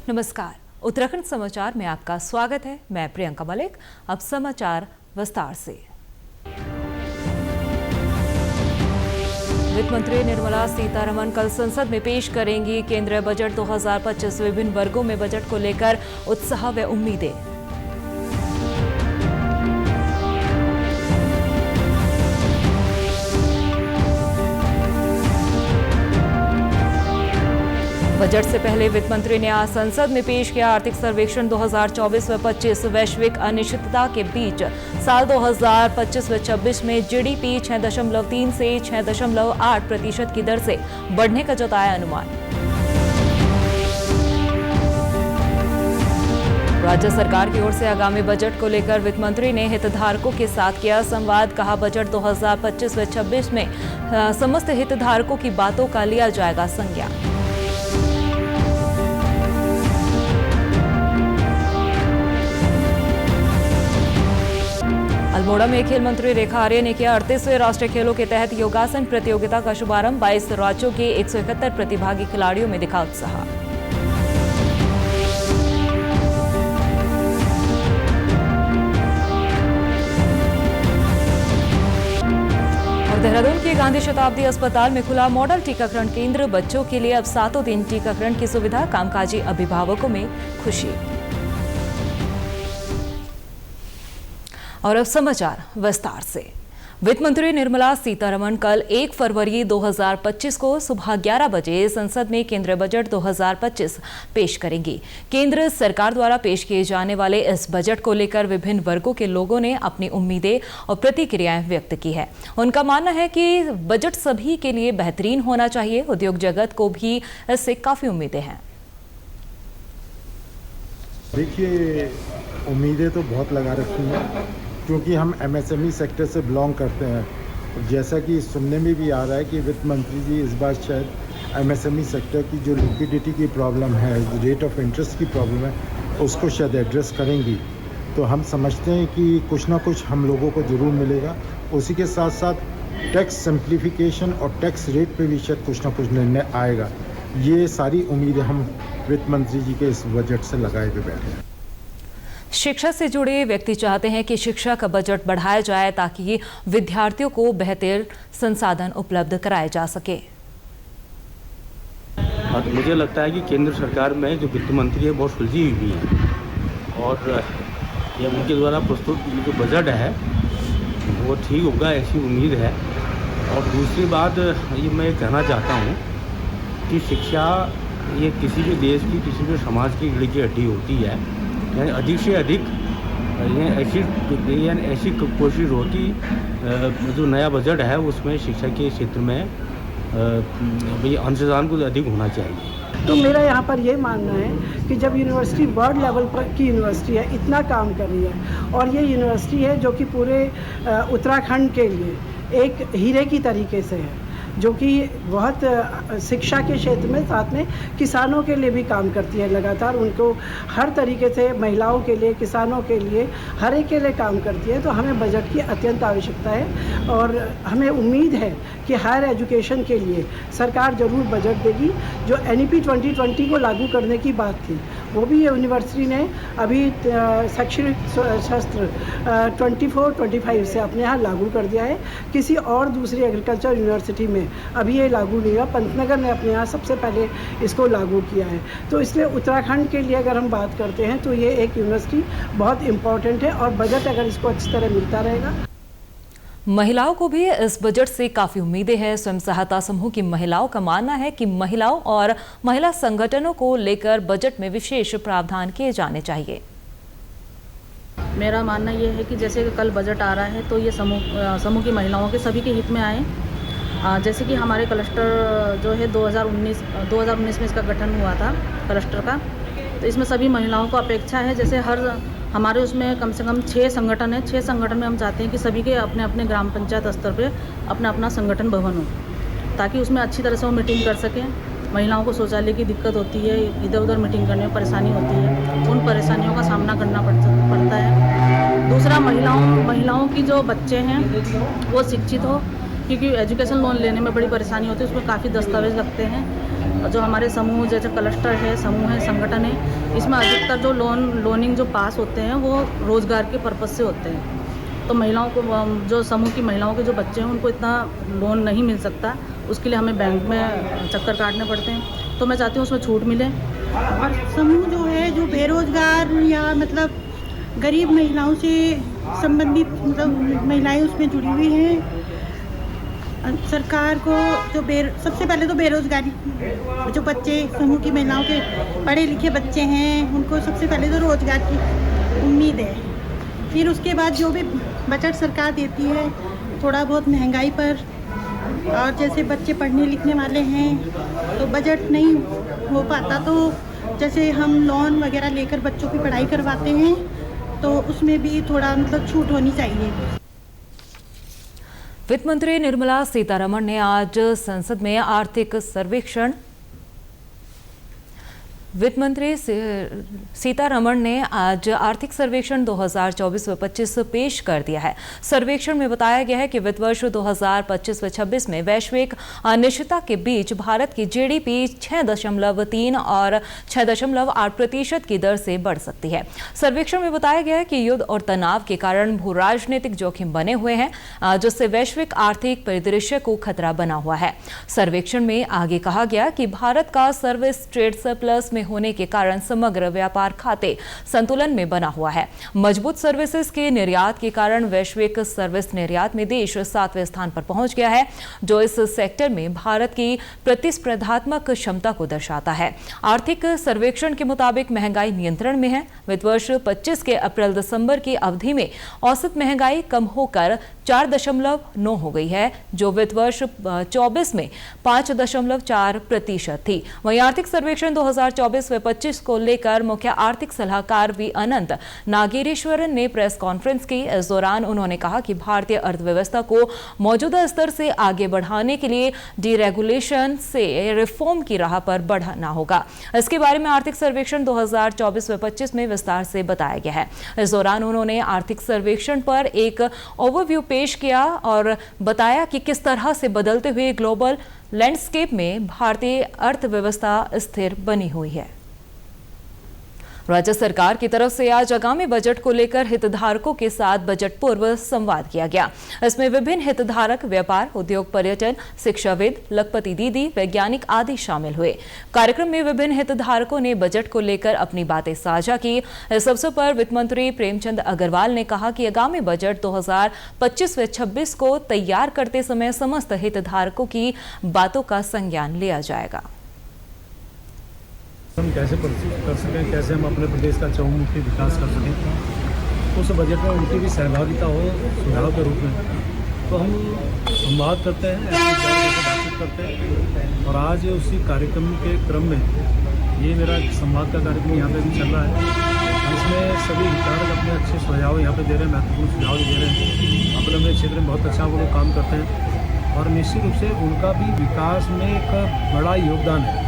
नमस्कार, उत्तराखंड समाचार में आपका स्वागत है। मैं प्रियंका मलिक। अब समाचार विस्तार से। वित्त मंत्री निर्मला सीतारमण कल संसद में पेश करेंगी केंद्रीय बजट 2025। विभिन्न वर्गों में बजट को लेकर उत्साह व उम्मीदें। बजट से पहले वित्त मंत्री ने आज संसद में पेश किया आर्थिक सर्वेक्षण 2024 व 25। वैश्विक अनिश्चितता के बीच साल 2025 व 26 में जीडीपी 6.3 से 6.8% की दर से बढ़ने का जताया अनुमान। राज्य सरकार की ओर से आगामी बजट को लेकर वित्त मंत्री ने हितधारकों के साथ किया संवाद। कहा, बजट 2025 व 26 में समस्त हितधारकों की बातों का लिया जाएगा संज्ञान। अल्मोड़ा में खेल मंत्री रेखा आर्य ने किया 38वें राष्ट्रीय खेलों के तहत योगासन प्रतियोगिता का शुभारंभ। 22 राज्यों के 171 प्रतिभागी खिलाड़ियों में दिखा उत्साह। और देहरादून के गांधी शताब्दी अस्पताल में खुला मॉडल टीकाकरण केंद्र। बच्चों के लिए अब 7 दिन टीकाकरण की सुविधा। कामकाजी अभिभावकों में खुशी। और अब समाचार विस्तार से। वित्त मंत्री निर्मला सीतारमण कल 1 फरवरी 2025 को सुबह 11 बजे संसद में केंद्रीय बजट 2025 पेश करेंगी। केंद्र सरकार द्वारा पेश किए जाने वाले इस बजट को लेकर विभिन्न वर्गों के लोगों ने अपनी उम्मीदें और प्रतिक्रियाएं व्यक्त की है। उनका मानना है कि बजट सभी के लिए बेहतरीन होना चाहिए। उद्योग जगत को भी इससे काफी उम्मीदें हैं। देखिए, उम्मीदें तो बहुत लगा रखी हैं क्योंकि हम एमएसएमई सेक्टर से बिलोंग करते हैं। और जैसा कि सुनने में भी आ रहा है कि वित्त मंत्री जी इस बार शायद एमएसएमई सेक्टर की जो लिक्विडिटी की प्रॉब्लम है, रेट ऑफ इंटरेस्ट की प्रॉब्लम है, उसको शायद एड्रेस करेंगी। तो हम समझते हैं कि कुछ ना कुछ हम लोगों को ज़रूर मिलेगा। उसी के साथ साथ टैक्स सिंप्लीफिकेशन और टैक्स रेट पे भी शायद कुछ ना कुछ निर्णय आएगा। ये सारी उम्मीदें हम वित्त मंत्री जी के इस बजट से लगाए हुए बैठे हैं। शिक्षा से जुड़े व्यक्ति चाहते हैं कि शिक्षा का बजट बढ़ाया जाए ताकि विद्यार्थियों को बेहतर संसाधन उपलब्ध कराए जा सके। मुझे लगता है कि केंद्र सरकार में जो वित्त मंत्री है बहुत सुलझी हुई है और ये उनके द्वारा प्रस्तुत जो बजट है वो ठीक होगा, ऐसी उम्मीद है। और दूसरी बात ये मैं कहना चाहता हूँ कि शिक्षा ये किसी भी देश की, किसी भी समाज की रीढ़ की हड्डी होती है। यानी अधिक से अधिक ऐसी कोशिश होती जो नया बजट है उसमें शिक्षा के क्षेत्र में अंशदान को अधिक होना चाहिए। तो मेरा यहाँ पर ये मानना है कि जब यूनिवर्सिटी वर्ल्ड लेवल पर की यूनिवर्सिटी है, इतना काम कर रही है और ये यूनिवर्सिटी है जो कि पूरे उत्तराखंड के लिए एक हीरे की तरीके से है, जो कि बहुत शिक्षा के क्षेत्र में, साथ में किसानों के लिए भी काम करती है। लगातार उनको हर तरीके से महिलाओं के लिए, किसानों के लिए, हर एक के लिए काम करती है। तो हमें बजट की अत्यंत आवश्यकता है और हमें उम्मीद है कि हायर एजुकेशन के लिए सरकार ज़रूर बजट देगी। जो NEP 2020 को लागू करने की बात थी, वो भी यूनिवर्सिटी ने अभी शैक्षणिक सत्र 24-25 से अपने यहाँ लागू कर दिया है। किसी और दूसरी एग्रीकल्चर यूनिवर्सिटी में अभी ये लागू नहीं हुआ। पंतनगर ने अपने यहाँ सबसे पहले इसको लागू किया है। तो इसलिए उत्तराखंड के लिए अगर हम बात करते हैं तो ये एक यूनिवर्सिटी बहुत इम्पॉर्टेंट है और बजट अगर इसको अच्छी तरह मिलता रहेगा। महिलाओं को भी इस बजट से काफी उम्मीदें हैं। स्वयं सहायता समूह की महिलाओं का मानना है कि महिलाओं और महिला संगठनों को लेकर बजट में विशेष प्रावधान किए जाने चाहिए। मेरा मानना ये है कि जैसे कल बजट आ रहा है तो ये समूह की महिलाओं के सभी के हित में आए। जैसे कि हमारे क्लस्टर जो है 2019 में इसका गठन हुआ था क्लस्टर का, तो इसमें सभी महिलाओं को अपेक्षा है, जैसे हमारे उसमें कम से कम 6 संगठन है। 6 संगठन में हम चाहते हैं कि सभी के अपने अपने ग्राम पंचायत स्तर पे अपना अपना संगठन भवन हो, ताकि उसमें अच्छी तरह से वो मीटिंग कर सकें। महिलाओं को शौचालय की दिक्कत होती है, इधर उधर मीटिंग करने में परेशानी होती है, उन परेशानियों का सामना करना पड़ता है। दूसरा, महिलाओं की जो बच्चे हैं वो शिक्षित हो, क्योंकि एजुकेशन लोन लेने में बड़ी परेशानी होती है, उसमें काफ़ी दस्तावेज लगते हैं। जो हमारे समूह जैसे क्लस्टर है, समूह है, संगठन है, इसमें अधिकतर जो लोनिंग जो पास होते हैं वो रोज़गार के पर्पज़ से होते हैं। तो महिलाओं को, जो समूह की महिलाओं के जो बच्चे हैं उनको इतना लोन नहीं मिल सकता, उसके लिए हमें बैंक में चक्कर काटने पड़ते हैं। तो मैं चाहती हूँ उसमें छूट मिले। और समूह जो है, जो बेरोजगार या मतलब गरीब महिलाओं से संबंधित, मतलब महिलाएं उसमें जुड़ी हुई हैं, सरकार को जो सबसे पहले तो बेरोजगारी, जो बच्चे समूह की महिलाओं के पढ़े लिखे बच्चे हैं उनको सबसे पहले तो रोजगार की उम्मीद है। फिर उसके बाद जो भी बजट सरकार देती है थोड़ा बहुत महंगाई पर, और जैसे बच्चे पढ़ने लिखने वाले हैं तो बजट नहीं हो पाता, तो जैसे हम लोन वगैरह लेकर बच्चों की पढ़ाई करवाते हैं तो उसमें भी थोड़ा मतलब छूट होनी चाहिए। वित्त मंत्री निर्मला सीतारमण ने आज संसद में आर्थिक सर्वेक्षण वित्त मंत्री सीतारमण ने आज आर्थिक सर्वेक्षण 2024-25 पेश कर दिया है। सर्वेक्षण में बताया गया है कि वित्त वर्ष 2025-26 में वैश्विक अनिश्चितता के बीच भारत की जीडीपी 6.3 और 6.8% की दर से बढ़ सकती है। सर्वेक्षण में बताया गया है कि युद्ध और तनाव के कारण भू राजनीतिक जोखिम बने हुए हैं, जिससे वैश्विक आर्थिक परिदृश्य को खतरा बना हुआ है। सर्वेक्षण में आगे कहा गया कि भारत का सर्विस ट्रेड सरप्लस में होने के कारण समग्र व्यापार खाते संतुलन में बना हुआ है। मजबूत सर्विसेज के निर्यात के कारण वैश्विक सर्विस निर्यात में देश 7वें स्थान पर पहुंच गया है, जो इस सेक्टर में भारत की प्रतिस्पर्धात्मक क्षमता को दर्शाता है। आर्थिक सर्वेक्षण के मुताबिक महंगाई नियंत्रण में है। वित्त वर्ष 25 के अप्रैल-दिसंबर की अवधि में औसत महंगाई कम होकर 4.9 हो गई है, जो वित्त वर्ष 24 में 5.4% थी। वहीं आर्थिक सर्वेक्षण 2024-25 को लेकर मुख्य आर्थिक सलाहकार वी अनंत नागेश्वरन ने प्रेस कॉन्फ्रेंस की। इस दौरान उन्होंने कहा कि भारतीय अर्थव्यवस्था को मौजूदा स्तर से आगे बढ़ाने के लिए डीरेगुलेशन से रिफॉर्म की राह पर बढ़ना होगा। इसके बारे में आर्थिक सर्वेक्षण 2024-25 में विस्तार से बताया गया है। इस दौरान उन्होंने आर्थिक सर्वेक्षण पर एक ओवरव्यू पेश किया और बताया कि किस तरह से बदलते हुए ग्लोबल लैंडस्केप में भारतीय अर्थव्यवस्था स्थिर बनी हुई है। राज्य सरकार की तरफ से आज आगामी बजट को लेकर हितधारकों के साथ बजट पूर्व संवाद किया गया। इसमें विभिन्न हितधारक, व्यापार, उद्योग, पर्यटन, शिक्षाविद, लखपति दीदी, वैज्ञानिक आदि शामिल हुए। कार्यक्रम में विभिन्न हितधारकों ने बजट को लेकर अपनी बातें साझा की। इस अवसर पर वित्त मंत्री प्रेमचंद अग्रवाल ने कहा कि आगामी बजट 2025-26 को तैयार करते समय समस्त हितधारकों की बातों का संज्ञान लिया जाएगा। हम कैसे प्रस्तुत कर सकें, कैसे हम अपने प्रदेश का चहुमुखी विकास कर सकें, उस बजट में उनकी भी सहभागिता हो सुझाव के रूप में। तो हम संवाद करते हैं, बातचीत करते हैं, और आज उसी कार्यक्रम के क्रम में ये मेरा संवाद का कार्यक्रम यहाँ पे भी चल रहा है, जिसमें सभी विचारक अपने अच्छे सुझाव यहाँ पे दे रहे हैं, महत्वपूर्ण सुझाव दे रहे हैं। अपने अपने क्षेत्र में बहुत अच्छा वो लोग काम करते हैं और निश्चित रूप से उनका भी विकास में एक बड़ा योगदान है।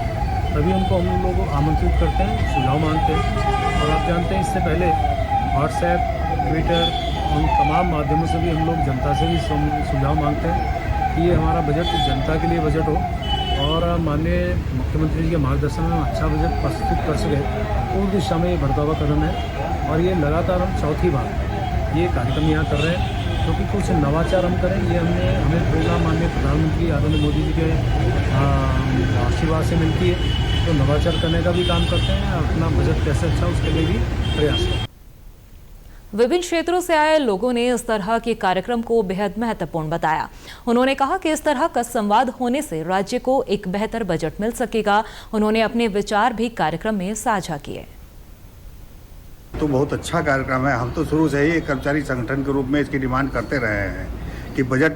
तभी उनको हम लोग आमंत्रित करते हैं, सुझाव मांगते हैं। और आप जानते हैं इससे पहले व्हाट्सएप, ट्विटर, उन तमाम माध्यमों से भी हम लोग जनता से भी सुझाव मांगते हैं कि ये हमारा बजट जनता के लिए बजट हो और माननीय मुख्यमंत्री जी के मार्गदर्शन में अच्छा बजट प्रस्तुत कर सके। उस दिशा में ये बढ़ता हुआ कदम है और ये लगातार हम चौथी बार ये कार्यक्रम यहाँ कर रहे हैं, क्योंकि कुछ नवाचार हम करें। ये हमें प्रेरणा माननीय प्रधानमंत्री आदरणीय मोदी जी के आशीर्वाद से मिलती है। तो नवाचार करने का भी काम करते हैं, अपना बजट कैसे अच्छा उसके लिए भी प्रयास करते हैं। विभिन्न क्षेत्रों से आए लोगों ने इस तरह के कार्यक्रम को बेहद महत्वपूर्ण बताया। उन्होंने कहा कि इस तरह का संवाद होने से राज्य को एक बेहतर बजट मिल सकेगा। उन्होंने अपने विचार भी कार्यक्रम में साझा किए। तो बहुत अच्छा कार्यक्रम है। हम तो शुरू से ही कर्मचारी संगठन के रूप में इसकी डिमांड करते रहे हैं कि बजट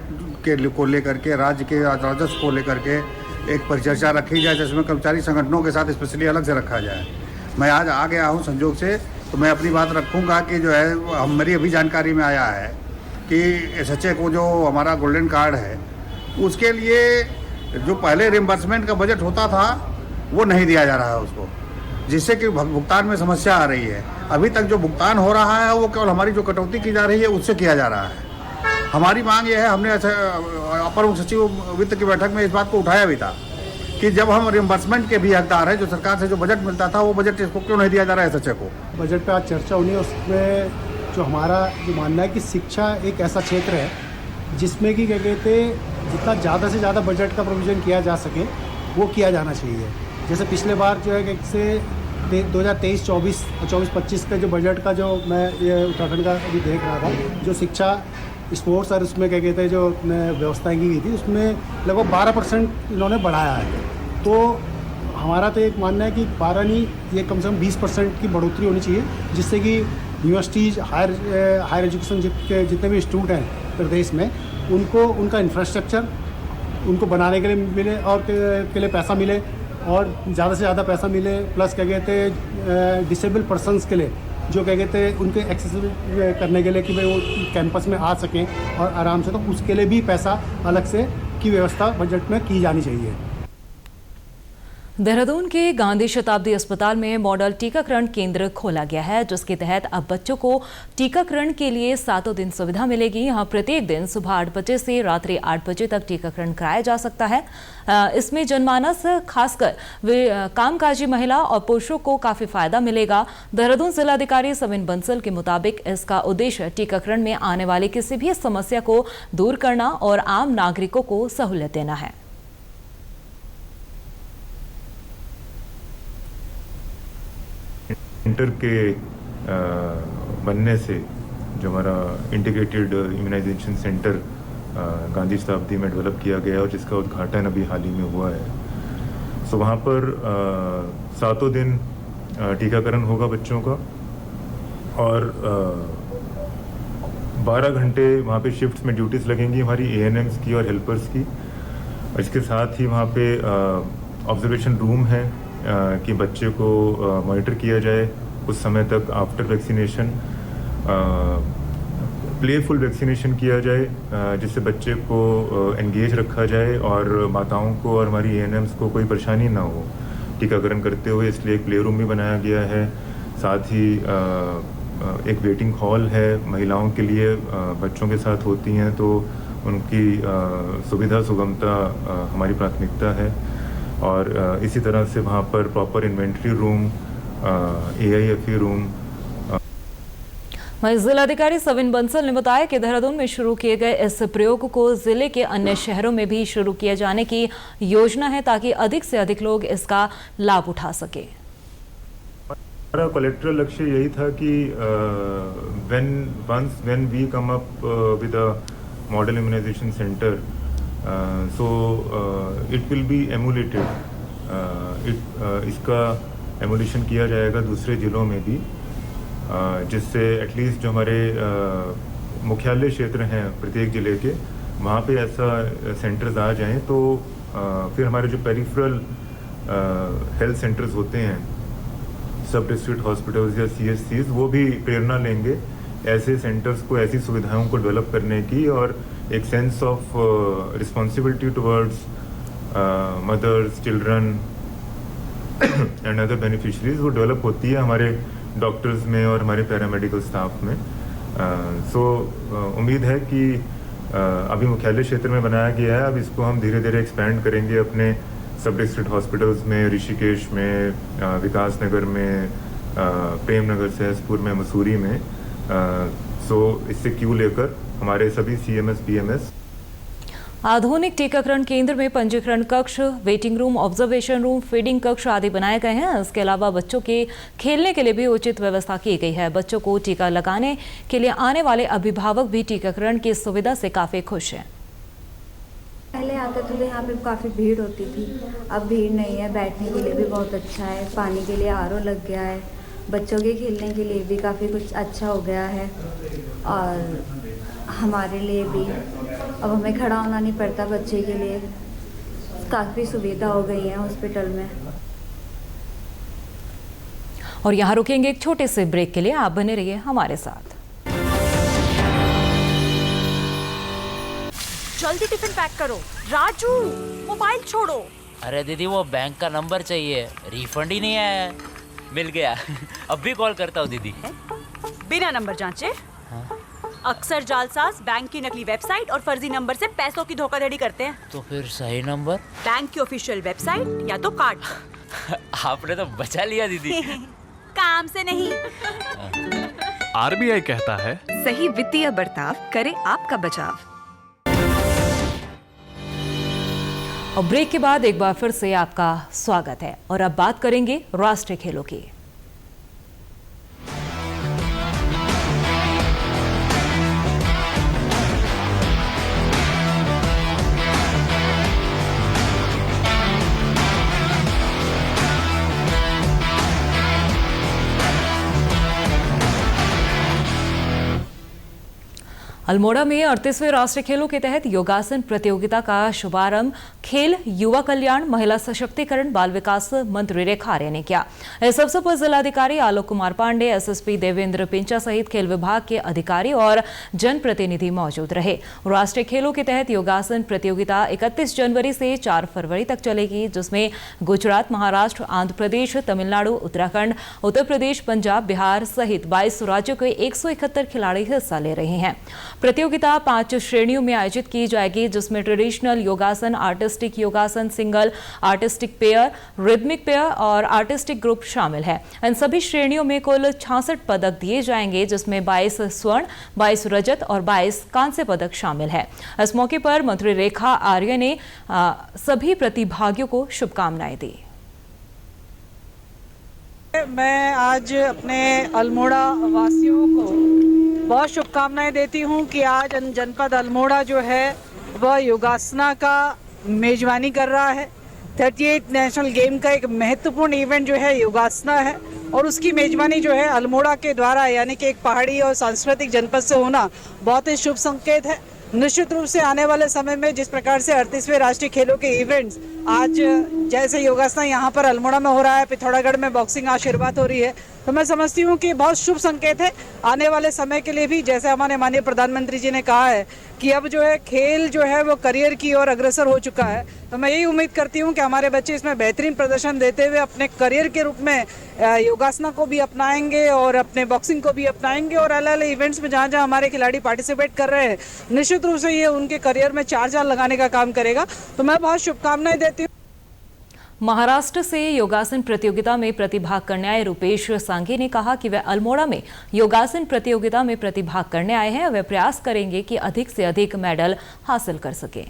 को लेकर के, राज्य के राजस्व को लेकर के एक परिचर्चा रखी जाए, जिसमें कर्मचारी संगठनों के साथ स्पेशली अलग से रखा जाए। मैं आज आ गया हूँ संजोग से, तो मैं अपनी बात रखूँगा कि जो है मेरी अभी जानकारी में आया है कि SHA को जो हमारा गोल्डन कार्ड है उसके लिए जो पहले रिम्बर्समेंट का बजट होता था वो नहीं दिया जा रहा है उसको, जिससे कि भुगतान में समस्या आ रही है। अभी तक जो भुगतान हो रहा है वो केवल हमारी जो कटौती की जा रही है उससे किया जा रहा है। हमारी मांग ये है, हमने अपर मुख्य सचिव वित्त की बैठक में इस बात को उठाया भी था कि जब हम रिम्बर्समेंट के भी हकदार हैं, जो सरकार से जो बजट मिलता था वो बजट इसको क्यों नहीं दिया जा रहा है एसएचए को। बजट पे आज चर्चा होनी है, उसमें जो हमारा जो मानना है कि शिक्षा एक ऐसा क्षेत्र है जिसमें कि क्या कहते जितना ज़्यादा से ज़्यादा बजट का प्रोविज़न किया जा सके वो किया जाना चाहिए। जैसे पिछले बार जो है कि से 2023-24 और 24-25 के जो बजट का जो मैं ये उत्तराखंड का अभी देख रहा था, जो शिक्षा स्पोर्ट्स और उसमें क्या कहते हैं जो व्यवस्थाएं की गई थी उसमें लगभग 12% इन्होंने बढ़ाया है। तो हमारा तो एक मानना है कि 12 नहीं, ये कम से कम 20% की बढ़ोतरी होनी चाहिए, जिससे कि यूनिवर्सिटीज़ हायर एजुकेशन के जितने भी इंस्टीट्यूट हैं प्रदेश में उनको उनका इंफ्रास्ट्रक्चर उनको बनाने के लिए मिले और के लिए पैसा मिले और ज़्यादा से ज़्यादा पैसा मिले, प्लस क्या कहते हैं डिसेबल पर्सनस के लिए जो क्या कहते हैं उनके एक्सेसिबल करने के लिए कि भाई वो कैंपस में आ सकें और आराम से, तो उसके लिए भी पैसा अलग से की व्यवस्था बजट में की जानी चाहिए। देहरादून के गांधी शताब्दी अस्पताल में मॉडल टीकाकरण केंद्र खोला गया है, जिसके तहत अब बच्चों को टीकाकरण के लिए 7 दिन सुविधा मिलेगी। यहाँ प्रत्येक दिन सुबह 8 बजे से रात्रि 8 बजे तक टीकाकरण कराया जा सकता है। इसमें जनमानस खासकर कामकाजी महिला और पुरुषों को काफी फायदा मिलेगा। देहरादून जिलाधिकारी सविन बंसल के मुताबिक इसका उद्देश्य टीकाकरण में आने वाली किसी भी समस्या को दूर करना और आम नागरिकों को सहूलियत देना है। सेंटर के बनने से जो हमारा इंटीग्रेटेड इम्यूनाइजेशन सेंटर गांधी शताब्दी में डेवलप किया गया और जिसका उद्घाटन अभी हाल ही में हुआ है, सो वहाँ पर 7 दिन टीकाकरण होगा बच्चों का और 12 घंटे वहाँ पे शिफ्ट्स में ड्यूटीज़ लगेंगी हमारी ANMs की और हेल्पर्स की। इसके साथ ही वहाँ पे ऑब्जर्वेशन रूम है कि बच्चे को मॉनिटर किया जाए उस समय तक आफ्टर वैक्सीनेशन, प्लेफुल वैक्सीनेशन किया जाए जिससे बच्चे को एंगेज रखा जाए और माताओं को और हमारी ANMs को कोई परेशानी ना हो टीकाकरण करते हुए, इसलिए एक प्ले रूम भी बनाया गया है। साथ ही एक वेटिंग हॉल है महिलाओं के लिए, बच्चों के साथ होती हैं तो उनकी सुविधा सुगमता हमारी प्राथमिकता है। और इसी तरह से वहाँ पर proper inventory room, AIFE room. जिलाधिकारी सविन बंसल ने बताया कि देहरादून में शुरू किए गए इस प्रयोग को जिले के अन्य शहरों में भी शुरू किए जाने की योजना है ताकि अधिक से अधिक लोग इसका लाभ उठा सके। हमारा कलेक्टर लक्ष्य यही था कि when we come up with a model immunization center, so it will be emulated, इसका एमुलेशन किया जाएगा दूसरे ज़िलों में भी, जिससे एटलीस्ट जो हमारे मुख्यालय क्षेत्र हैं प्रत्येक ज़िले के वहाँ पे ऐसा सेंटर्स आ जाएं तो फिर हमारे जो पेरिफेरल हेल्थ सेंटर्स होते हैं, सब डिस्ट्रिक्ट हॉस्पिटल्स या CHCs, वो भी प्रेरणा लेंगे ऐसे सेंटर्स को, ऐसी सुविधाओं को डेवलप करने की और एक sense of responsibility towards mothers, children and other beneficiaries वो डेवलप होती है हमारे डॉक्टर्स में और हमारे पैरामेडिकल स्टाफ में। सो उम्मीद है कि अभी मुख्यालय क्षेत्र में बनाया गया है, अब इसको हम धीरे धीरे एक्सपैंड करेंगे अपने सब डिस्ट्रिक्ट हॉस्पिटल्स में, ऋषिकेश में, विकास नगर में, प्रेम नगर, सहसपुर में, मसूरी में। सो इससे क्यों लेकर हमारे सभी CMS BMS। आधुनिक टीकाकरण केंद्र में पंजीकरण कक्ष, waiting room, observation room, feeding कक्ष आदि बनाए गए हैं। इसके अलावा बच्चों के खेलने के लिए भी उचित व्यवस्था की गई है। बच्चों को टीका लगाने के लिए आने वाले अभिभावक भी टीकाकरण की सुविधा से काफ़ी खुश हैं। पहले आते थे तो यहाँ पे काफ़ी भीड़ होती थी, अब भीड़ नहीं है। बैठने के लिए भी बहुत अच्छा है, पानी के लिए RO लग गया है, बच्चों के खेलने के लिए भी काफ़ी कुछ अच्छा हो गया है और हमारे लिए भी अब हमें खड़ा होना नहीं पड़ता। बच्चे के लिए काफ़ी सुविधा हो गई है हॉस्पिटल में। और यहाँ रुकेंगे एक छोटे से ब्रेक के लिए, आप बने रहिए हमारे साथ। जल्दी टिफिन पैक करो। राजू मोबाइल छोड़ो। अरे दीदी वो बैंक का नंबर चाहिए, रिफंड ही नहीं आया है। मिल गया अब भी कॉल करता हूँ दीदी। बिना नंबर जांचे? हाँ? अक्सर जालसाज बैंक की नकली वेबसाइट और फर्जी नंबर से पैसों की धोखाधड़ी करते हैं। तो फिर सही नंबर? बैंक की ऑफिशियल वेबसाइट या तो कार्ड पर। आपने तो बचा लिया दीदी। काम से नहीं। आरबीआई कहता है, सही वित्तीय बर्ताव करे आपका बचाव। और ब्रेक के बाद एक बार फिर से आपका स्वागत है और अब बात करेंगे राष्ट्रीय खेलों की। अल्मोड़ा में 38वें राष्ट्रीय खेलों के तहत योगासन प्रतियोगिता का शुभारंभ खेल, युवा कल्याण, महिला सशक्तिकरण, बाल विकास मंत्री रेखा आर्य ने किया। इस अवसर पर जिलाधिकारी आलोक कुमार पांडे, एसएसपी देवेंद्र पिंचा सहित खेल विभाग के अधिकारी और जनप्रतिनिधि मौजूद रहे। राष्ट्रीय खेलों के तहत योगासन प्रतियोगिता 31 जनवरी से 4 फरवरी तक चलेगी, जिसमें गुजरात, महाराष्ट्र, आंध्र प्रदेश, तमिलनाडु, उत्तराखंड, उत्तर प्रदेश, पंजाब, बिहार सहित 22 राज्यों के 171 खिलाड़ी हिस्सा ले रहे हैं। प्रतियोगिता 5 श्रेणियों में आयोजित की जाएगी, जिसमें ट्रेडिशनल योगासन, आर्टिस्टिक योगासन, single, artistic pair, rhythmic pair और आर्टिस्टिक ग्रुप शामिल है। इन सभी श्रेणियों में कुल 66 पदक दिए जाएंगे, जिसमें 22 स्वर्ण, 22 रजत और 22 कांस्य पदक शामिल है। इस मौके पर मंत्री रेखा आर्य ने सभी प्रतिभागियों को शुभकामनाएं दी। मैं आज अपने अल्मोड़ा वासियों को बहुत शुभकामनाएं देती हूं कि आज जनपद अल्मोड़ा जो है वह योगासना का मेजबानी कर रहा है। 38 नेशनल गेम का एक महत्वपूर्ण इवेंट जो है योगासना है और उसकी मेजबानी जो है अल्मोड़ा के द्वारा, यानी कि एक पहाड़ी और सांस्कृतिक जनपद से होना बहुत ही शुभ संकेत है। निश्चित रूप से आने वाले समय में जिस प्रकार से 38वें राष्ट्रीय खेलों के इवेंट्स आज जैसे योगासना यहाँ पर अल्मोड़ा में हो रहा है, पिथौरागढ़ में बॉक्सिंग आज शुरुआत हो रही है, तो मैं समझती हूँ कि बहुत शुभ संकेत है आने वाले समय के लिए भी। जैसे हमारे माननीय प्रधानमंत्री जी ने कहा है कि अब जो है खेल जो है वो करियर की ओर अग्रसर हो चुका है, तो मैं यही उम्मीद करती हूँ कि हमारे बच्चे इसमें बेहतरीन प्रदर्शन देते हुए अपने करियर के रूप में योगासना को भी अपनाएंगे और अपने बॉक्सिंग को भी अपनाएंगे और अलग-अलग इवेंट्स में जहाँ जहाँ हमारे खिलाड़ी पार्टिसिपेट कर रहे हैं, निश्चित रूप से ये उनके करियर में चार चांद लगाने का काम करेगा। तो मैं बहुत शुभकामनाएं देती हूँ। महाराष्ट्र से योगासन प्रतियोगिता में प्रतिभाग करने आए रुपेश सांघी ने कहा कि वे अल्मोड़ा में योगासन प्रतियोगिता में प्रतिभाग करने आए हैं। वे प्रयास करेंगे कि अधिक से अधिक मेडल हासिल कर सकें।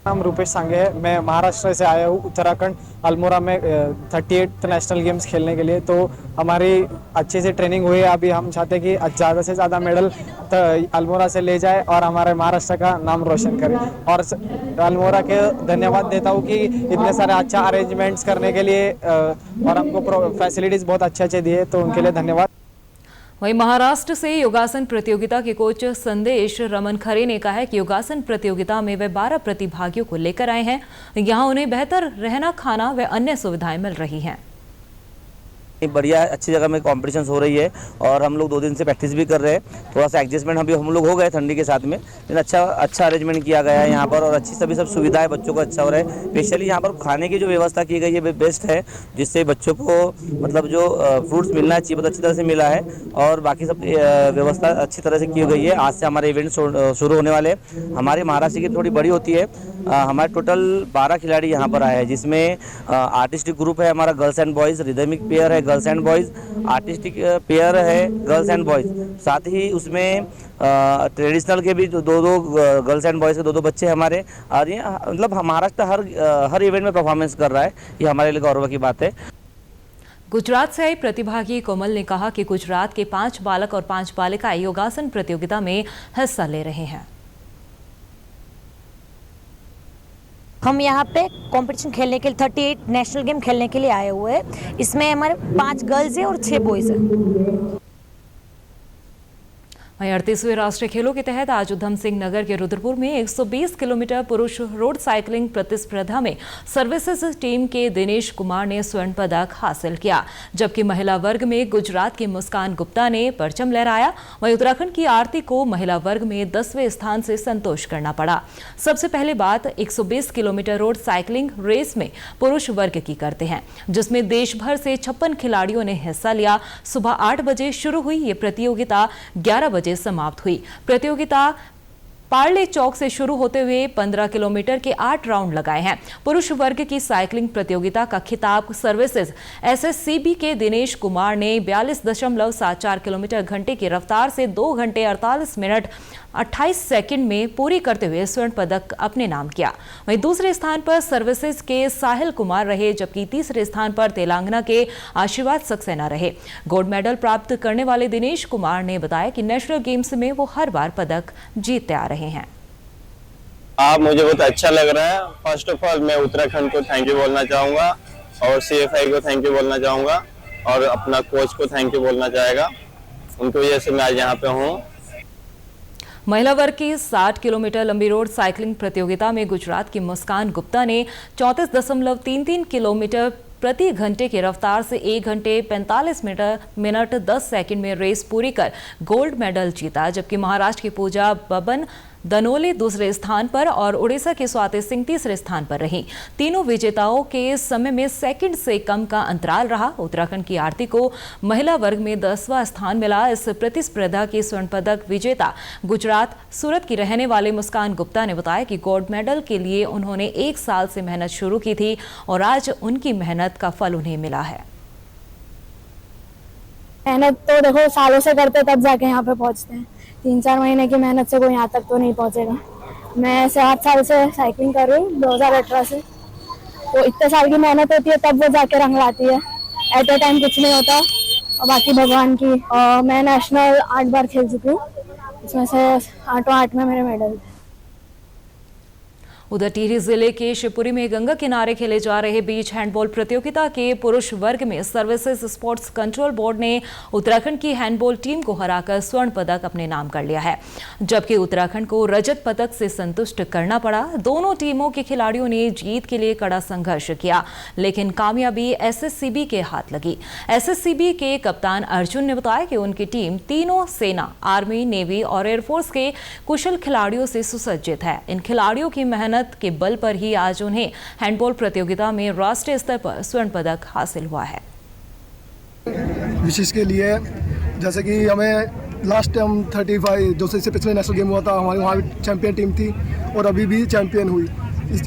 नाम रुपेश सांघे है। मैं महाराष्ट्र से आया हूँ, उत्तराखंड अल्मोड़ा में 38 नेशनल गेम्स खेलने के लिए। तो हमारी अच्छे से ट्रेनिंग हुई है। अभी हम चाहते हैं कि ज़्यादा से ज़्यादा मेडल अल्मोड़ा से ले जाए और हमारे महाराष्ट्र का नाम रोशन करें। और अल्मोड़ा के धन्यवाद देता हूँ कि इतने सारे अच्छा अरेंजमेंट्स करने के लिए और हमको फैसिलिटीज़ बहुत अच्छे दिए, तो उनके लिए धन्यवाद। वहीं महाराष्ट्र से योगासन प्रतियोगिता के कोच संदेश रमन खरे ने कहा है कि योगासन प्रतियोगिता में वे 12 प्रतिभागियों को लेकर आए हैं। यहां उन्हें बेहतर रहना, खाना व अन्य सुविधाएं मिल रही हैं। बढ़िया अच्छी जगह में कॉम्पिटिशन हो रही है और हम लोग 2 दिन से प्रैक्टिस भी कर रहे हैं। थोड़ा सा एडजस्टमेंट हम लोग हो गए ठंडी के साथ में, लेकिन अच्छा अरेंजमेंट किया गया है यहाँ पर और अच्छी सब सुविधाएं बच्चों को अच्छा हो रहा है। स्पेशली यहाँ पर खाने की जो व्यवस्था की गई है बेस्ट है, जिससे बच्चों को मतलब जो फ्रूट्स मिलना चाहिए बहुत अच्छी तरह से मिला है और बाकी सब व्यवस्था अच्छी तरह से की गई है। आज से हमारे इवेंट शुरू होने वाले। हमारे महाराष्ट्र की थोड़ी बड़ी होती है। हमारे टोटल 12 खिलाड़ी यहाँ पर आए हैं, जिसमें आर्टिस्टिक ग्रुप है हमारा girls and boys, rhythmic pair है girls and boys, artistic pair है गर्ल्स एंड बॉयज़, साथ ही उसमें ट्रेडिशनल के भी दो गर्ल्स एंड बॉयज़ के 2 बच्चे हमारे। और ये मतलब महाराष्ट्र हर इवेंट में परफॉर्मेंस कर रहा है, ये हमारे लिए गौरव की बात है। गुजरात से आई प्रतिभागी कोमल ने कहा कि गुजरात के 5 बालक और 5 बालिकाएं योगासन प्रतियोगिता में हिस्सा ले रहे हैं। हम यहाँ पे कंपटीशन खेलने के लिए 38 नेशनल गेम खेलने के लिए आए हुए हैं। इसमें हमारे 5 गर्ल्स हैं और 6 बॉयज़ हैं। वहीं 38वें राष्ट्रीय खेलों के तहत आज उधम सिंह नगर के रुद्रपुर में 120 किलोमीटर पुरुष रोड साइकिलिंग प्रतिस्पर्धा में सर्विसेज टीम के दिनेश कुमार ने स्वर्ण पदक हासिल किया, जबकि महिला वर्ग में गुजरात की मुस्कान गुप्ता ने परचम लहराया। वहीं उत्तराखंड की आरती को महिला वर्ग में 10वें स्थान से संतोष करना पड़ा। सबसे पहले बात 120 किलोमीटर रोड साइकिलिंग रेस में पुरुष वर्ग की करते हैं, जिसमें देश भर से 56 खिलाड़ियों ने हिस्सा लिया। सुबह 8 बजे शुरू हुई ये प्रतियोगिता 11 बजे बजे समाप्त हुई। प्रतियोगिता पार्ले चौक से शुरू होते हुए 15 किलोमीटर के 8 राउंड लगाए हैं। पुरुष वर्ग की साइकिलिंग प्रतियोगिता का खिताब सर्विसेज एसएससीबी के दिनेश कुमार ने 42.74 किलोमीटर घंटे की रफ्तार से 2 घंटे 48 मिनट 28 सेकंड में पूरी करते हुए स्वर्ण पदक अपने नाम किया। वहीं दूसरे स्थान पर सर्विसेज के साहिल कुमार रहे, जबकि तीसरे स्थान पर तेलंगाना के आशीर्वाद सक्सेना रहे। गोल्ड मेडल प्राप्त करने वाले दिनेश कुमार ने बताया कि नेशनल गेम्स में वो हर बार पदक जीतते आ रहे हैं। मुझे बहुत अच्छा लग रहा है। फर्स्ट ऑफ ऑल मैं उत्तराखंड को थैंक यू बोलना चाहूँगा और CFI को थैंक यू बोलना चाहूँगा और अपना कोच को थैंक यू बोलना चाहेगा। उनकी वजह से मैं आज यहाँ पे हूँ। महिला वर्ग की 60 किलोमीटर लंबी रोड साइकिलिंग प्रतियोगिता में गुजरात की मुस्कान गुप्ता ने 34.33 किलोमीटर प्रति घंटे की रफ्तार से 1 घंटे 45 मिनट 10 सेकंड में रेस पूरी कर गोल्ड मेडल जीता, जबकि महाराष्ट्र की पूजा बबन दनोले दूसरे स्थान पर और उड़ीसा की स्वाति सिंह तीसरे स्थान पर रहीं। तीनों विजेताओं के समय में सेकंड से कम का अंतराल रहा। उत्तराखंड की आरती को महिला वर्ग में 10वां स्थान मिला। इस प्रतिस्पर्धा की स्वर्ण पदक विजेता गुजरात सूरत की रहने वाले मुस्कान गुप्ता ने बताया कि गोल्ड मेडल के लिए उन्होंने 1 साल से मेहनत शुरू की थी और आज उनकी मेहनत का फल उन्हें मिला है। मेहनत तो देखो सालों से करते तब जाके यहाँ पे पहुँचते हैं। 3-4 महीने की मेहनत से कोई यहाँ तक तो नहीं पहुँचेगा। मैं 7 साल से साइकिलिंग कर रही हूँ, 2018 से। तो इतने साल की मेहनत होती है तब वो जाके रंग लाती है। एट ए टाइम कुछ नहीं होता और बाकी भगवान की। मैं नेशनल 8 बार खेल चुकी हूँ, इसमें से 8 में मेरे मेडल। उधर टिहरी जिले के शिवपुरी में गंगा किनारे खेले जा रहे बीच हैंडबॉल प्रतियोगिता के पुरुष वर्ग में सर्विसेज स्पोर्ट्स कंट्रोल बोर्ड ने उत्तराखंड की हैंडबॉल टीम को हराकर स्वर्ण पदक अपने नाम कर लिया है, जबकि उत्तराखंड को रजत पदक से संतुष्ट करना पड़ा। दोनों टीमों के खिलाड़ियों ने जीत के लिए कड़ा संघर्ष किया, लेकिन कामयाबी एसएससीबी के हाथ लगी। एसएससीबी के कप्तान अर्जुन ने बताया कि उनकी टीम तीनों सेना, आर्मी, नेवी और एयरफोर्स के कुशल खिलाड़ियों से सुसज्जित है। इन खिलाड़ियों की मेहनत के बल पर ही आज उन्हें हैंडबॉल प्रतियोगिता में राष्ट्रीय स्तर पर स्वर्ण पदक हासिल हुआ है। विशेष के लिए जैसे कि हमें लास्ट टाइम 35 जो से पिछले नेशनल गेम हुआ था, हमारी वहाँ भी चैंपियन टीम थी और अभी भी चैंपियन हुई।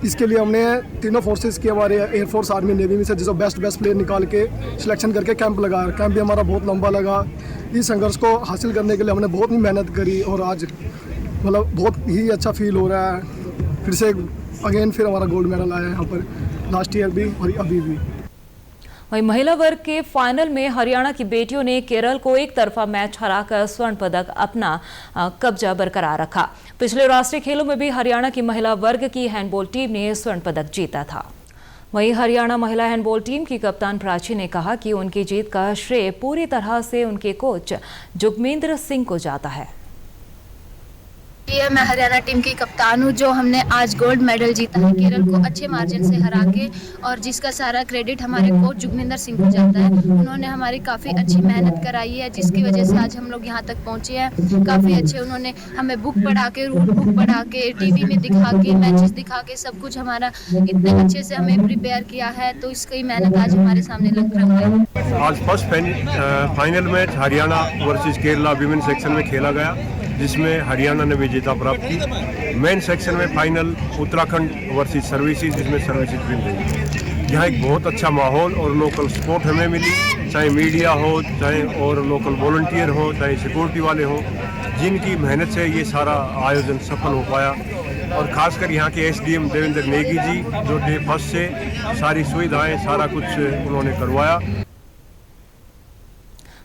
इसके लिए हमने तीनों फोर्सेस के, हमारे एयरफोर्स, आर्मी, नेवी में से जो बेस्ट प्लेयर निकाल के सिलेक्शन करके कैंप लगाया। कैंप भी हमारा बहुत लंबा लगा। इस संघर्ष को हासिल करने के लिए हमने बहुत ही मेहनत करी और आज मतलब बहुत ही अच्छा फील हो रहा है। फिर से फिर हमारा गोल्ड मेडल आया है यहाँ पर, लास्ट ईयर भी और अभी भी। वहीं महिला वर्ग के फाइनल में हरियाणा की बेटियों ने केरल को एक तरफा मैच हराकर स्वर्ण पदक अपना कब्जा बरकरार रखा। पिछले राष्ट्रीय खेलों में भी हरियाणा की महिला वर्ग की हैंडबॉल टीम ने स्वर्ण पदक जीता था। वहीं हरियाणा महिला हैंडबॉल टीम की कप्तान प्राची ने कहा कि उनकी जीत का श्रेय पूरी तरह से उनके कोच जुगमेंद्र सिंह को जाता है। ये मैं हरियाणा टीम की कप्तान हूँ, जो हमने आज गोल्ड मेडल जीता है केरल को अच्छे मार्जिन से हरा के, और जिसका सारा क्रेडिट हमारे कोच जुगमेंद्र सिंह को जाता है। उन्होंने हमारी काफ़ी अच्छी मेहनत कराई है, जिसकी वजह से आज हम लोग यहाँ तक पहुँचे हैं। काफ़ी अच्छे उन्होंने हमें बुक पढ़ा के, रूल बुक पढ़ा के, टीवी में दिखा के, मैचेस दिखा के, सब कुछ हमारा इतने अच्छे से हमें प्रिपेयर किया है, तो इसकी मेहनत आज हमारे सामने लग रही है। आज first final match Haryana versus Kerala women section में खेला गया, जिसमें हरियाणा ने विजेता प्राप्त की। मेन सेक्शन में फाइनल उत्तराखंड वर्सेस सर्विसेज, जिसमें सर्विसेज विन रही। यहाँ एक बहुत अच्छा माहौल और लोकल सपोर्ट हमें मिली, चाहे मीडिया हो, चाहे और लोकल वॉलंटियर हो, चाहे सिक्योरिटी वाले हो, जिनकी मेहनत से ये सारा आयोजन सफल हो पाया। और खासकर यहाँ के SDM देवेंद्र नेगी जी, जो डे फर्स्ट से सारी सुविधाएँ, सारा कुछ उन्होंने करवाया।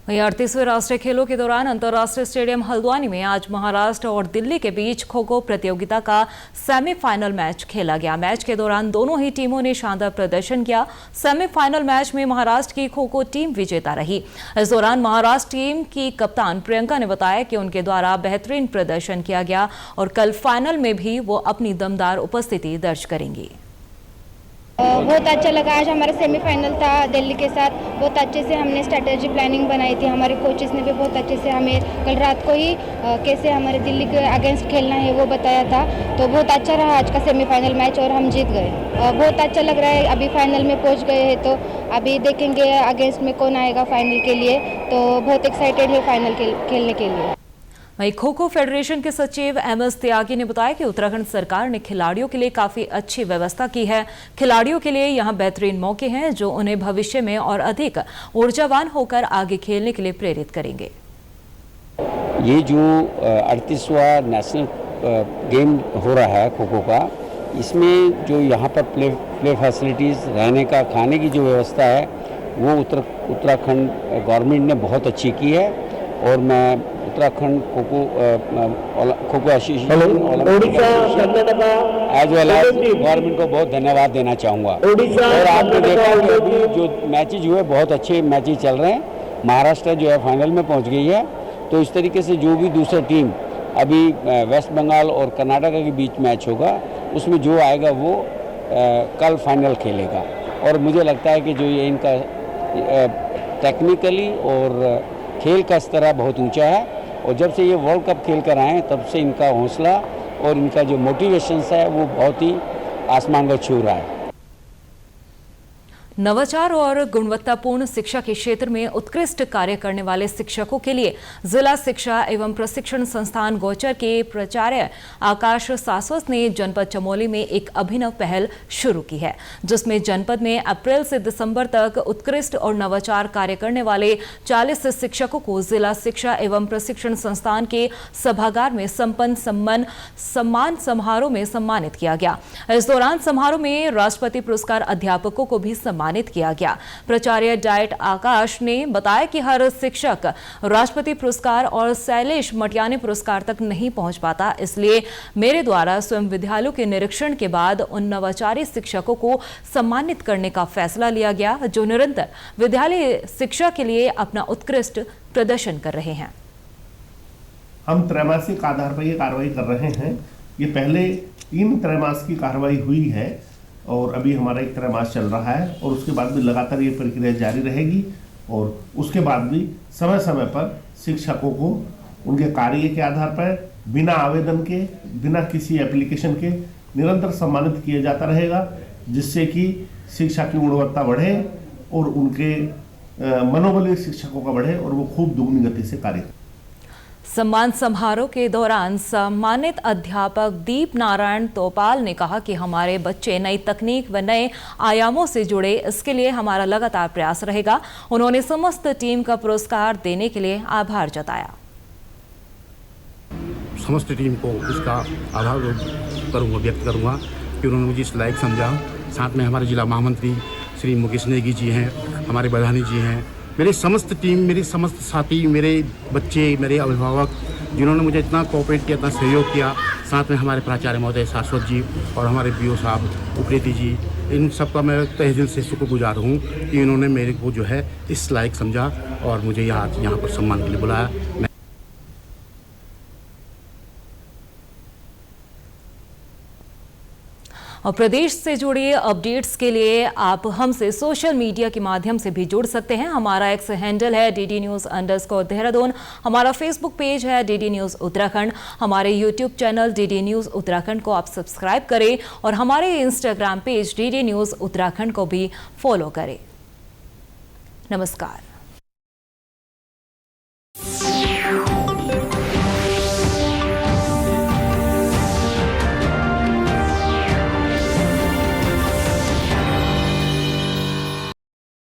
वहीं 38वें राष्ट्रीय खेलों के दौरान अंतर्राष्ट्रीय स्टेडियम हल्द्वानी में आज महाराष्ट्र और दिल्ली के बीच खो-खो प्रतियोगिता का सेमीफाइनल मैच खेला गया। मैच के दौरान दोनों ही टीमों ने शानदार प्रदर्शन किया। सेमीफाइनल मैच में महाराष्ट्र की खो-खो टीम विजेता रही। इस दौरान महाराष्ट्र टीम की कप्तान प्रियंका ने बताया कि उनके द्वारा बेहतरीन प्रदर्शन किया गया और कल फाइनल में भी वो अपनी दमदार उपस्थिति दर्ज करेंगी। बहुत अच्छा लगा। आज हमारा सेमीफाइनल था दिल्ली के साथ। बहुत अच्छे से हमने स्ट्रेटेजी प्लानिंग बनाई थी। हमारे कोचेस ने भी बहुत अच्छे से हमें कल रात को ही कैसे हमारे दिल्ली के अगेंस्ट खेलना है वो बताया था। तो बहुत अच्छा रहा आज का सेमीफाइनल मैच और हम जीत गए। बहुत अच्छा लग रहा है। अभी फाइनल में पहुंच गए हैं, तो अभी देखेंगे अगेंस्ट में कौन आएगा फाइनल के लिए। तो बहुत एक्साइटेड है फाइनल खेलने के लिए। वहीं खो खो फेडरेशन के सचिव MS त्यागी ने बताया कि उत्तराखंड सरकार ने खिलाड़ियों के लिए काफी अच्छी व्यवस्था की है। खिलाड़ियों के लिए यहाँ बेहतरीन मौके हैं जो उन्हें भविष्य में और अधिक ऊर्जावान होकर आगे खेलने के लिए प्रेरित करेंगे। ये जो 38वां नेशनल गेम हो रहा है खो खो का, इसमें जो यहाँ पर प्ले फैसिलिटीज़, रहने का, खाने की जो व्यवस्था है वो उत्तराखंड गवर्नमेंट ने बहुत अच्छी की है। और मैं Uttarakhand kho kho association as well as government को बहुत धन्यवाद देना चाहूँगा। और आपने देखा कि अभी जो मैचेज हुए बहुत अच्छे मैचेज चल रहे हैं। महाराष्ट्र जो है फाइनल में पहुँच गई है। तो इस तरीके से जो भी दूसरी टीम अभी वेस्ट बंगाल और कर्नाटक के बीच मैच होगा उसमें जो आएगा वो कल फाइनल खेलेगा। और मुझे लगता है कि जो ये इनका टेक्निकली और खेल का स्तर बहुत ऊंचा है। और जब से ये वर्ल्ड कप खेल कर आए तब से इनका हौसला और इनका जो मोटिवेशन है वो बहुत ही आसमान को छू रहा है। नवाचार और गुणवत्तापूर्ण शिक्षा के क्षेत्र में उत्कृष्ट कार्य करने वाले शिक्षकों के लिए जिला शिक्षा एवं प्रशिक्षण संस्थान गौचर के प्राचार्य आकाश सासवत ने जनपद चमोली में एक अभिनव पहल शुरू की है, जिसमें जनपद में अप्रैल से दिसंबर तक उत्कृष्ट और नवाचार कार्य करने वाले 40 शिक्षकों को जिला शिक्षा एवं प्रशिक्षण संस्थान के सभागार में संपन्न सम्मान समारोह में सम्मानित किया गया। इस दौरान समारोह में राष्ट्रपति पुरस्कार अध्यापकों को भी सम्मानित किया गया। प्राचार्य डाइट आकाश ने बताया कि हर शिक्षक राष्ट्रपति पुरस्कार और शैलेश मटियाने पुरस्कार तक नहीं पहुंच पाता, इसलिए मेरे द्वारा स्वयं विद्यालयों के निरीक्षण के बाद उन नवाचारी शिक्षकों को सम्मानित करने का फैसला लिया गया जो निरंतर विद्यालय शिक्षा के लिए अपना उत्कृष्ट प्रदर्शन कर रहे हैं। हम त्रैमासिक आधार पर ये कार्रवाई कर रहे हैं। ये पहले 3 त्रैमास की कार्रवाई हुई है और अभी हमारा 1 त्रैमास चल रहा है और उसके बाद भी लगातार ये प्रक्रिया जारी रहेगी। और उसके बाद भी समय समय पर शिक्षकों को उनके कार्य के आधार पर बिना आवेदन के, बिना किसी एप्लीकेशन के निरंतर सम्मानित किया जाता रहेगा, जिससे कि शिक्षा की गुणवत्ता बढ़े और उनके मनोबल शिक्षकों का बढ़े और वो खूब दुगनी गति से कार्य करें। सम्मान समारोह के दौरान सम्मानित अध्यापक दीप नारायण तोपाल ने कहा कि हमारे बच्चे नई तकनीक व नए आयामों से जुड़े, इसके लिए हमारा लगातार प्रयास रहेगा। उन्होंने समस्त टीम का पुरस्कार देने के लिए आभार जताया। समस्त टीम को इसका आभार व्यक्त करूंगा कि उन्होंने मुझे इस लायक समझा। साथ में हमारे जिला महामंत्री श्री मुकेश नेगी जी हैं, हमारे बधानी जी हैं, मेरी समस्त टीम, मेरी समस्त साथी, मेरे बच्चे, मेरे अभिभावक जिन्होंने मुझे इतना कोऑपरेट किया, इतना सहयोग किया। साथ में हमारे प्राचार्य महोदय सासवत जी और हमारे BO साहब उप्रेती जी, इन सब का मैं तहे दिल से शुक्रगुजार हूँ कि इन्होंने मेरे को जो है इस लायक समझा और मुझे यहाँ पर सम्मान के लिए बुलाया। और प्रदेश से जुड़े अपडेट्स के लिए आप हमसे सोशल मीडिया के माध्यम से भी जुड़ सकते हैं। हमारा एक्स हैंडल है DD News_देहरादून, हमारा फेसबुक पेज है DD News उत्तराखंड, हमारे YouTube channel DD News Uttarakhand को आप सब्सक्राइब करें और हमारे Instagram page DD News Uttarakhand को भी फॉलो करें। नमस्कार।